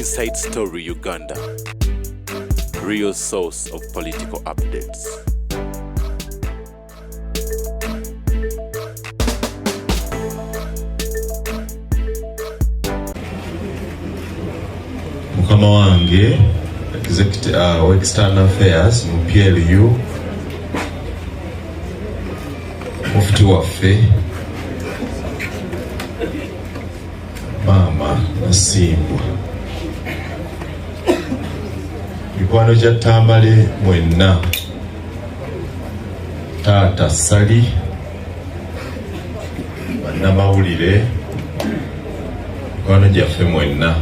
Inside Story Uganda, real source of political updates. Mukama wange Executive External Affairs mu PLU mufti waffe Mama Nasimbwa, mikwano gya Tambale mwenna, Taata Sali, bannamawulire, mikwano gyaffe mwenna,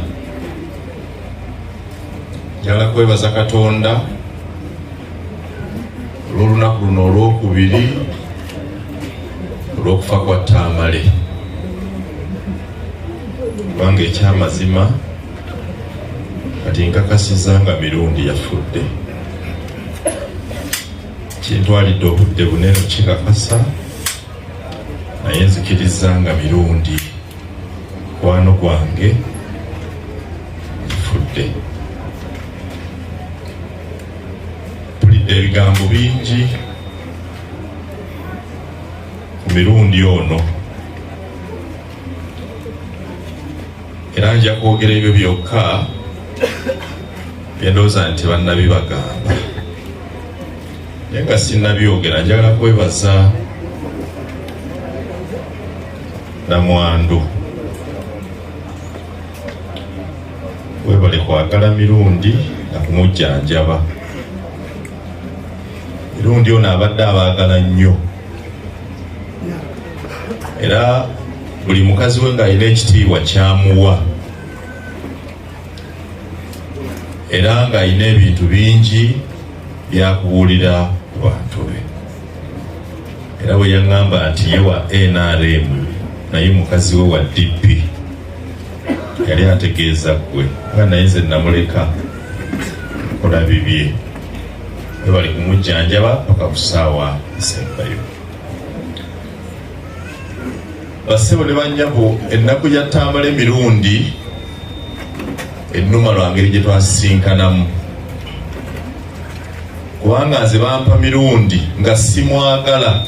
njagala kwebaza Katonda olw'olunaku luno olwokubiri olw'okufa kwa Tambale, kubanga ekyamazima kati nkakasiza nga mirundi yafudde. Kintwalidde obudde bunene kikakasa, naye nzikiriza nga mirundi mukwano gwange yafudde. Mpulidde ebigambo bingi ku mirundi ono, era nja kwogera ebyo byokka byendowooza nti bannabibagamba, naye nga sinnabyogera njagala kwebaza Namwandu. Webale kwagala mirundi na kumujjanjaba. Mirundi ono abadde abaagala nnyo, era buli mukazi we ng'alina ekitiibwa kyamuwa, era ng'alina ebintu bingi byakubuulira ku bantu be. Era bwe yaŋŋamba nti ye wa NRM naye mukazi we wa DP, yali ategeeza ggwe nga naye nze namuleka kola bibye. We bali kumujjanjaba paka ku ssaawa esembayo. Bassebo ne bannyabo, ennaku ya Tambale mirundi ennuma lwa ngeri gye twasisinkanamu, kubanga nze bampa mirundi nga simwagala,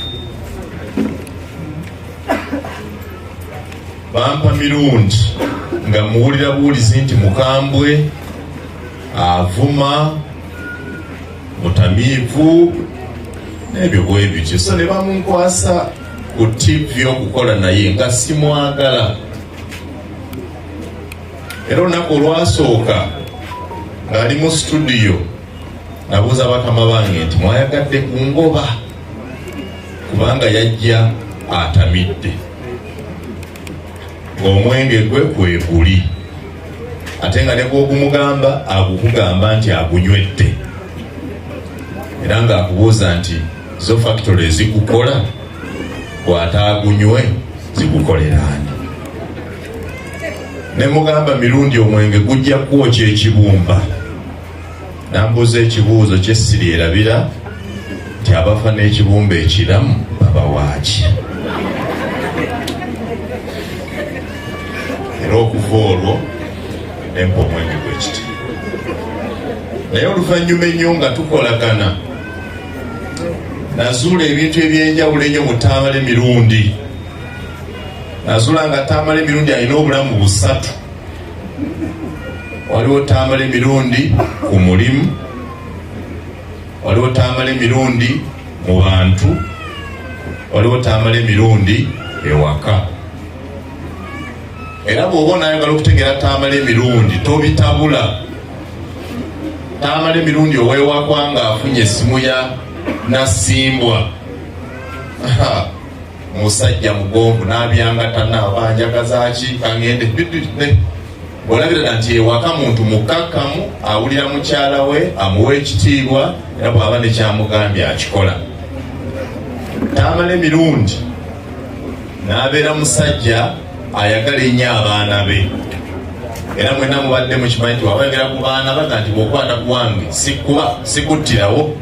bampa mirundi nga muwulira buwulizi nti mukambwe, avuma, mutamiivu n'ebyo bwe bityo. So ne bamunkwasa ku TV okukola naye nga simwagala. Era olunaku olwasooka ng'ali mu studio nabuuza bakama bange nti mwayagadde ku ngoba, kubanga yajja atamidde ng'omwenge gwe kwe guli, ate nga ne bw'ogumugamba agukugamba nti agunywedde, era ng'akubuuza nti zo factory ezigukola bw'ataagunywe zigukolera ani? Ne mugamba mirundi omwenge gujja kwokya ekibumba. Nambuuza ekibuuzo kye sirierabira nti abafa n'ekibumba ekiramu baba waaki? Era okuva olwo nempa omwenge gwekiti. Naye oluvannyuma ennyo nga tukolagana, nazuula ebintu ebyenjawulo ennyo mu Tambale mirundi. Nazuula nga Tambale mirundi alina obulamu busatu. Waliwo Tambale mirundi ku mulimu, waliwo Tambale mirundi mu bantu, waliwo Tambale mirundi ewaka. Era bw'oba onayagala okutegeera Tambale mirundi tobitabula. Tambale mirundi ow'ewaka ng'afunye essimu ya Nasimbwa, musajja mugonvu n'abyangatana, abanjagazaaki kangende bw'olabira nti ewaka muntu mukkakkamu, awulira mukyala we, amuwa ekitiibwa, era bw'aba ne kyamugambye akikola. Tambale mirundi n'abeera musajja ayagala ennyo abaana be, era mwenna mubadde mukimanyi nti wabayogera ku baana baga nti bw'okwata ku wange sikuttirawo.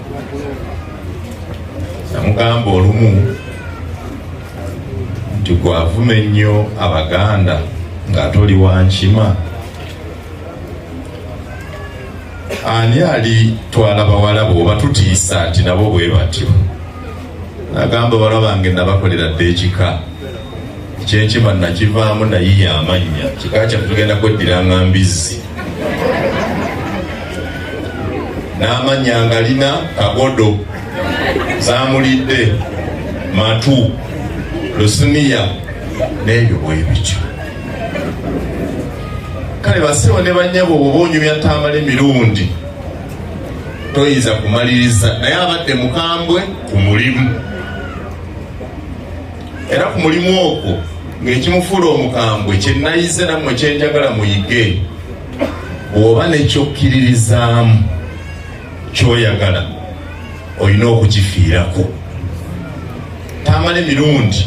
Namugamba olumu nti gwavuma ennyo Abaganda nga toli wankima, ani ali twala bawala bw'oba tutiisa nti nabo bwe batyo. Nagamba bawala bange nabakolera dde ekika kyenkima nakivaamu nayiya amannya kika kyaffe tugenda kweddiranga mbizzi n'amannya ngalina Kagodo, Zamulidde, Matu, Lusuniya n'ebyo bwe bityo. Kale bassebo ne bannyabo bw'oba onyumya Tamale emirundi toyinza kumaliriza, naye abadde mukambwe ku mulimu. Era ku mulimu ogwo ng'ekimufuula omukambwe kye nayize nammwe kye njagala muyige, bw'oba n'ekyokkiririzaamu ky'oyagala olina okukifiirako. Tamale emirundi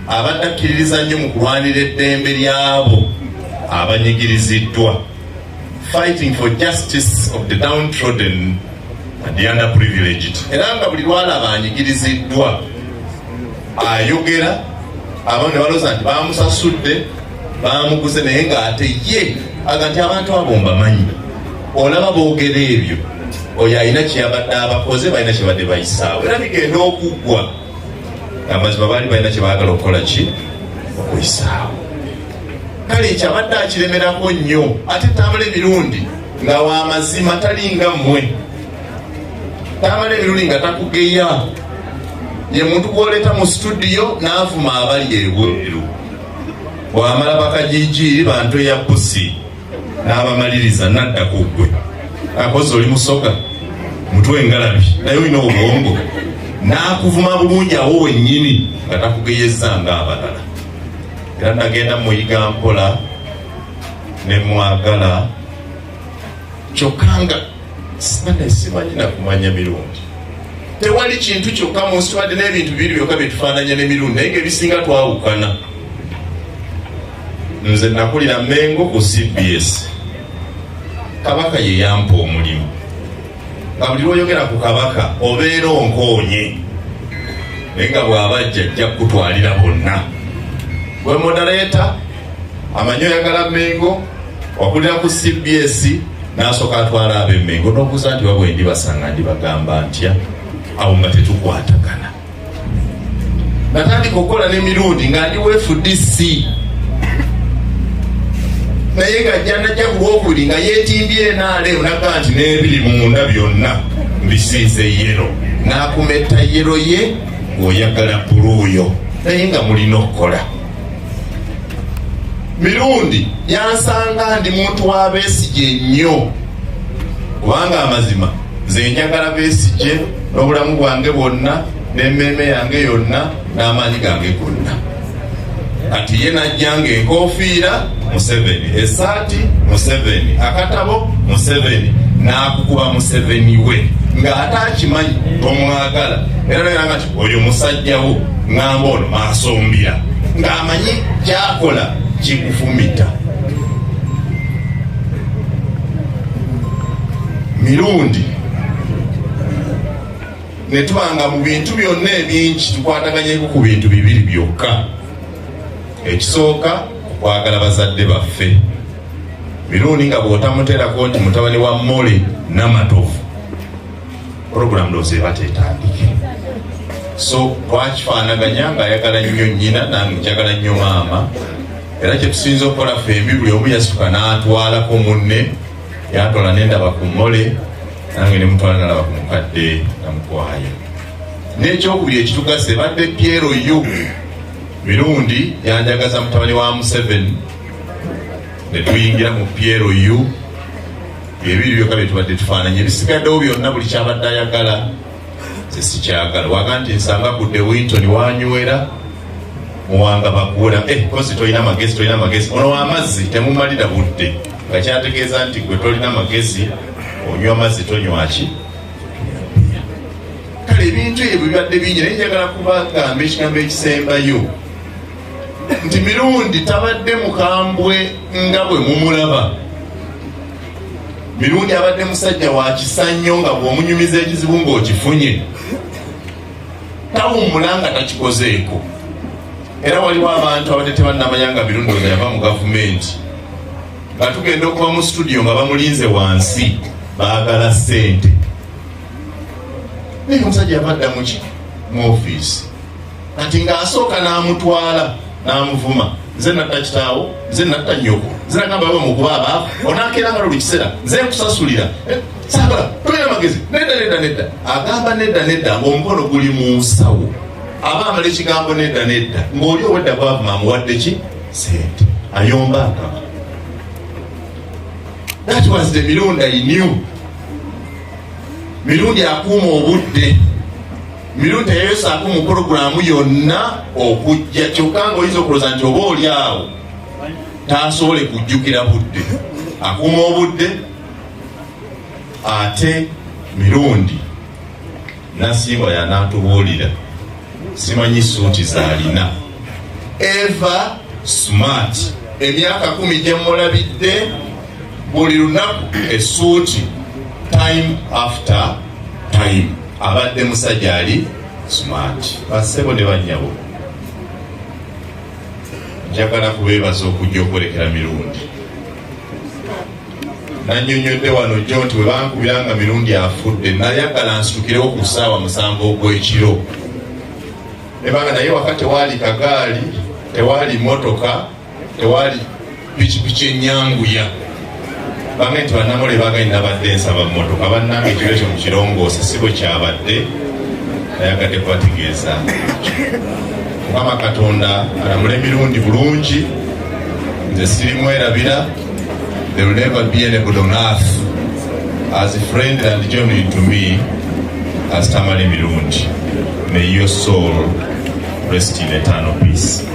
abadde akkiririza nnyo mu kulwanira eddembe ly'abo abanyigiriziddwa, fighting for justice of the downtrodden and the underprivileged. Era nga buli lwalaba anyigiriziddwa ayogera, abantu ne balooza nti bamusasudde bamuguze, naye ng'ate ye aga nti abantu abo mbamanyi. Olaba boogera ebyo oyo alina kyeyabadde abakoze, balina kye badde bayisaawo, era bigenda okuggwa. Amazima baali balina kye baagala okukola ki? Okuyisaawo. Kale ekyabadde akiremerako nnyo, ate Tamale emirundi nga w'amazima talinga mmwe. Tamale emirundi nga takugeya, ye muntu gw'oleeta mu studio n'avuma abali ebweru. Bw'amala bakajiijiiri bantu eya pusi n'abamaliriza n'adda ku ggwe. Akoze oli musoga mutwe ngalabi naye olina obwongo, n'akuvuma bulungi awo wennyini nga takugeyeza ng'abalala. Era nagenda muyiga mpola ne mwagala, kyokka nga simanyi na kumanya mirundi. Tewali kintu kyokka mu nsi wadde n'ebintu bibiri byokka bye tufaananya n'emirundi, naye ng'ebisinga twawukana. Nze nakulira Mengo ku CBS. Kabaka ye yampa omulimu, nga buli lwoyogera ku kabaka obeera onkoonye, naye nga bw'aba ajja kutwalira bonna. Gwe moderator amanyi oyagala Mengo, wakulira ku CBS n'asooka atwala ab'e Mengo n'okuza nti wabwe ndibasanga ndibagamba ntya, awo nga tetukwatagana. Natandika okukola n'emirundi nga ndi FDC, naye nga jjanajja ku Lwokubiri nga yeetimbye NRM naga nti n'ebiri munda byonna mbisiize yero, n'akumetta yero ye ng'oyagala buluuyo, naye nga mulina okukola. Mirundi yansanga ndi muntu wa Besigye nnyo, kubanga amazima nze njagala Besigye n'obulamu bwange bwonna n'emmeeme yange yonna n'amaanyi gange gonna. Kati ye najjanga enkofiira Museveni, essaati Museveni, akatabo Museveni, n'akukuba Museveni we ng'ate akimanyi tomwagala, era nayanga nti oyo musajja wo ng'amba ono maasombira, ng'amanyi kyakola kikufumita. Mirundi ne tubanga mu bintu byonna ebingi tukwataganyeko ku bintu bibiri byokka. Ekisooka okwagala bazadde baffe. Mirundi nga bw'otamuteerako nti mutabani wa Mole Namatovu, program ndowooza eba teetandike. So twakifaanaganya ng'ayagala nnyo nnyina, nange njagala nnyo maama. Era kye tusinza okukola fembi, buli omu yasituka n'atwalako munne, yatwala n'endaba ku Mole, nange ne mutwala n'alaba ku mukadde namukwayo. N'ekyokubiri ekitugasa ebadde Piero Yu. Mirundi yanjagaza mutabani wa Museveni, ne tuyingira mu Piero Yu. Ebiri byokka bye tubadde tufaananya, ebisigaddewo byonna buli kyabadde ayagala nze sikyagala. Waga nti nsanga ku De Winton wanywera muwanga bakuula, kozi tolina magezi, tolina magezi, ono w'amazzi temumalira budde, nga kyategeeza nti gwe tolina magezi, onywa amazzi tonywaki. Kale ebintu ebyo bibadde bingi, naye njagala kubagamba ekigambo ekisembayo nti mirundi tabadde mukambwe nga bwe mumulaba. Mirundi abadde musajja wa kisa nnyo, nga bw'omunyumiza ekizibu ng'okifunye tawummula nga takikozeeko. Era waliwo abantu abadde tebannamanya nga mirundi oyo yava mu gavumenti, nga tugenda okuba mu studio nga bamulinze wansi baagala ssente. Naye omusajja yabadda muki mu ofiisi kati ng'asooka n'amutwala n'amuvuma, nze natta kitaawo, nze natta nnyoko, nze nagamba baba mukuba abaavu, onaakeera nga luli kiseera nze nkusasulira saagala tolina magezi, nedda. Agamba nedda ng'omukono guli mu nsawo. Aba amala ekigambo nedda ng'oli owedda bwavuma amuwadde ki sente, ayomba akaba. That was the Mirundi I knew. Mirundi akuuma obudde, Mirundi teyeyosaako mu puroguramu yonna okujja, kyokka ng'oyinza okulooza nti oba oli awo taasobole kujjukira budde. Akuuma obudde. Ate Mirundi Nasimbwa y'anaatubuulira, simanyi suuti z'alina. Eva smart, emyaka 10 gye mulabidde, buli lunaku essuuti, time after time. Abadde musajja ali smart. Bassebo ne bannyabo, njagala kubeebaza okujja okwolekera Mirundi. Nannyonnyodde wano jjo nti bwe bankubira nga Mirundi afudde, nayagala nsitukirewo ku ssaawa 7 ogw'ekiro. Ne banga naye waka tewaali kagaali, tewaali motoka, tewaali pikipiki ennyanguya. Bange nti bannamule baagayi nabadde nsaba mmotoka, bannange ekiro ekyo mu kirongoosa si bwe kyabadde, nayagadde kubategeeza. Mukama Katonda alamule Mirundi bulungi, nze sirimwerabira. There will never be anybody on earth as friendly and genuine to me as Tamale Mirundi. May your soul rest in eternal peace.